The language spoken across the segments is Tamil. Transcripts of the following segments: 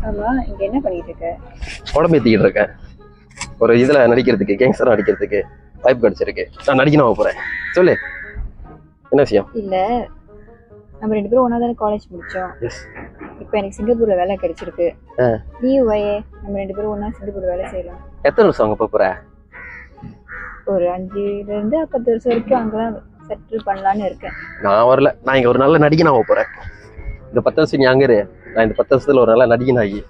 ஆமா, இங்க என்ன பண்ணிட்டு இருக்க? உடம்பு ஏற்றிக்கிட்டு இருக்கேன். ஒரு இதில் நடிக்கிறதுக்கு, கேங்ஸ்டராக நடிக்கிறதுக்கு வாய்ப்பு கிடைச்சிருக்கு. நான் நடிக்கணும் போகிறேன். சொல்லு, என்ன விஷயம்? இல்ல, நம்ம 2 பேரும் ஒன்னா தானே காலேஜ் முடிச்சோம். இப்போ எனக்கு சிங்கப்பூர்ல வேலை கிடைச்சிருக்கு. நீயும் வையே, நம்ம 2 பேரும் ஒன்னா சிங்கப்பூர்ல வேலை செய்யலாம். எத்தனை வருஷம் அங்கே போகிற? ஒரு 5ல இருந்து 10 வருஷம் வரைக்கும் அங்கெல்லாம் செட்டில் பண்ணலான்னு இருக்கேன். நான் வரல. நான் இங்கே ஒரு நல்ல நடிகனாக போகிறேன். இந்த 10 வருஷம் நீ அங்கே இரு. நான் இந்த 10 வருஷத்துல ஒரு நல்ல நடிகனாகி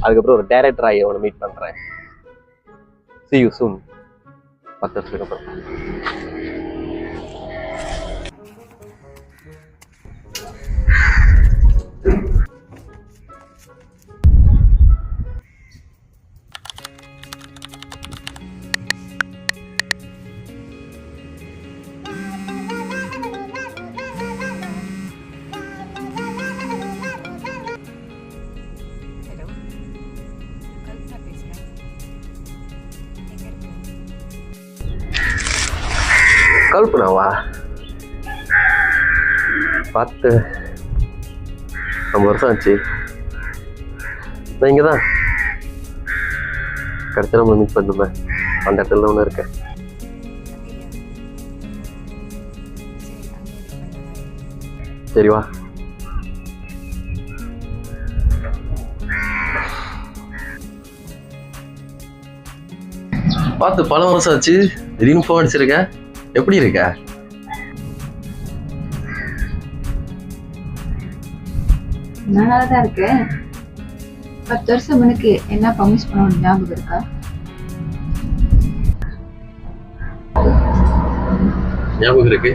அதுக்கப்புறம் ஒரு டைரக்டர் ஆகி அவனை மீட் பண்ணுறேன். See you soon. 10 வருஷத்துக்கு அப்புறம். கல்பனாவா? பார்த்து 50 வருஷம் ஆச்சு. நான் இங்கே தான் கடைசி நம்ம மீட் பண்ணுவேன். அந்த இடத்துல தான் ஒன்று இருக்கேன். சரி வா. பார்த்து பல வருஷம் ஆச்சு. திடீர்னு ஃபோன் அடிச்சிருக்க. எப்படி இருக்க? நான் நல்லா தான் இருக்கேன். 10 வருஷம் முன்னுக்கு என்ன ப்ராமிஸ் பண்ணணும் ஞாபகம் இருக்கா? ஞாபகம் இருக்கு.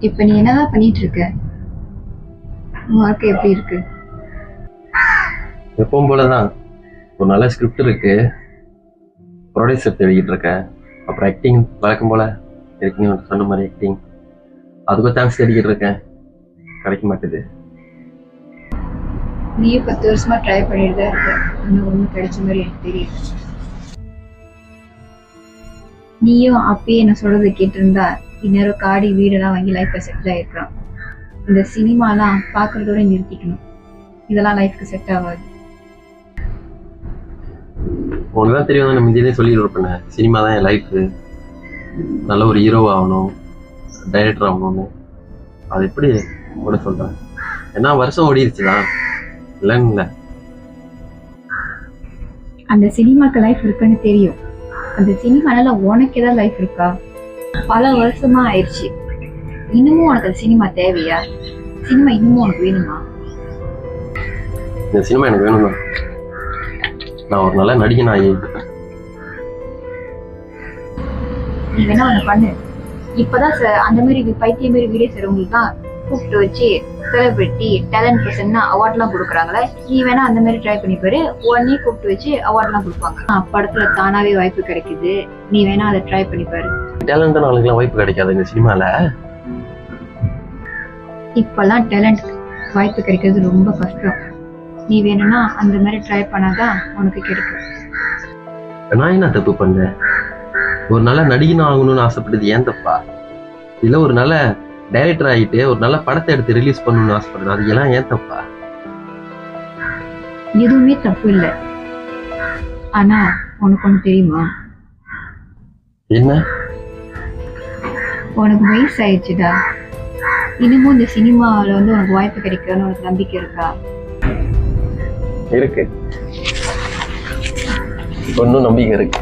இப்ப நீ என்னதான் பண்ணிட்டு இருக்க? உன் வாழ்க்கை எப்படி இருக்கு? எப்பவும் போலதான். ஒரு நல்ல ஸ்கிரிப்ட் இருக்கு, ப்ரொடியூசர் தேடிக்கிட்டு இருக்கேன். அப்புறம் ஆக்டிங் வழக்கம் போல இருக்குன்னு சொன்ன மாதிரி ஆக்டிங், அதுக்கும் சான்ஸ் தேடிக்கிட்டு இருக்கேன். கிடைக்க மாட்டேது. நீயும் 10 வருஷமா ட்ரை பண்ணிட்டு தான் இருக்க. இன்னும் ஒன்றும் கிடைச்ச மாதிரி எனக்கு தெரியும். நீயும் அப்பயே என்ன சொல்றதை கேட்டிருந்தா இந்நேரம் காடி வீடெல்லாம் வாங்கி லைஃப்ல செட்டில் ஆயிருக்கலாம். இந்த சினிமாலாம் பார்க்கறதோட நிறுத்திக்கணும். இதெல்லாம் லைஃப்க்கு செட் ஆகாது. உனக்கு தான் தெரியும், நான் முந்தியே சொல்லிட்டு இருப்பேன், சினிமா தான் என் லைஃபு. நல்ல ஒரு ஹீரோ ஆகணும், டைரக்டர் ஆகணும்னு. அது எப்படி கூட சொல்கிறேன்? ஏன்னா வருஷம் ஓடிடுச்சுதான். இல்லைன்னு இல்லை, அந்த சினிமாக்கு லைஃப் இருக்குன்னு தெரியும். அந்த சினிமானால உனக்கு ஏதாவது லைஃப் இருக்கா? பல வருஷமா ஆயிடுச்சு. இன்னமும் உனக்கு அந்த சினிமா தேவையா? சினிமா இன்னமும் உனக்கு வேணுமா? இந்த சினிமா எனக்கு வேணும் தான். நான் ஒரு நல்ல நடிகன் ஆகி நீ வேணா ஒண்ணு பண்ணு. இப்பதான் அந்த மாதிரி பைத்திய மாதிரி வீடியோ செய்றவங்களுக்கு தான் கூப்பிட்டு வச்சு செலிபிரிட்டி டேலண்ட் பர்சன்னா அவார்ட்லாம் கொடுக்குறாங்களே. நீ வேணா அந்த மாதிரி ட்ரை பண்ணி பாரு. உடனே கூப்பிட்டு வச்சு அவார்ட்லாம் கொடுப்பாங்க. படத்துல தானாவே வாய்ப்பு கிடைக்குது. நீ வேணா அதை ட்ரை பண்ணி பாரு. டேலண்டான ஆளுக்கெல்லாம் வாய்ப்பு கிடைக்காது இந்த சினிமால. இப்பெல்லாம் டேலண்ட் வாய்ப்பு கிடைக்கிறது ரொம்ப கஷ்டம். நீ வேணும்னா அந்த மாதிரி ட்ரை பண்ணாதான் உனக்கு கிடைக்கும். நான் என்ன தப்பு பண்ணேன்? ஒரு நல்ல நடிகன் ஆகணும்னு ஆசைப்பட்டது ஏன் தப்பா? இல்ல ஒரு நல்ல டைரக்டர் ஆகிட்டு ஒரு நல்ல படத்தை எடுத்து ரிலீஸ் பண்ணணும்னு ஆசைப்படுறது அது எல்லாம் ஏன் தப்பா? எதுவுமே தப்பு இல்லை. ஆனா உனக்கு ஒண்ணு தெரியுமா? என்ன? உனக்கு வயசு ஆயிடுச்சுடா. இன்னமும் இந்த சினிமாவில் உனக்கு வாய்ப்பு கிடைக்கும்னு உனக்கு நம்பிக்கை இருக்கா? இருக்கு, ஒன்னும் நம்பிக்கை இருக்கு.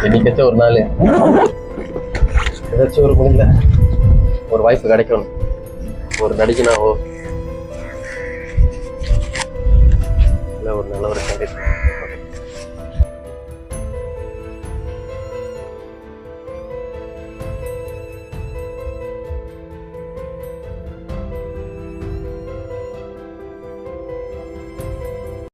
என்னைக்காச்சும் ஒரு நாள் ஏதாச்சும் ஒரு முடியல ஒரு வாய்ப்பு கிடைக்கணும். ஒரு நடிகனாவோ இல்லை ஒரு நல்ல ஒரு கண்டிப்பாக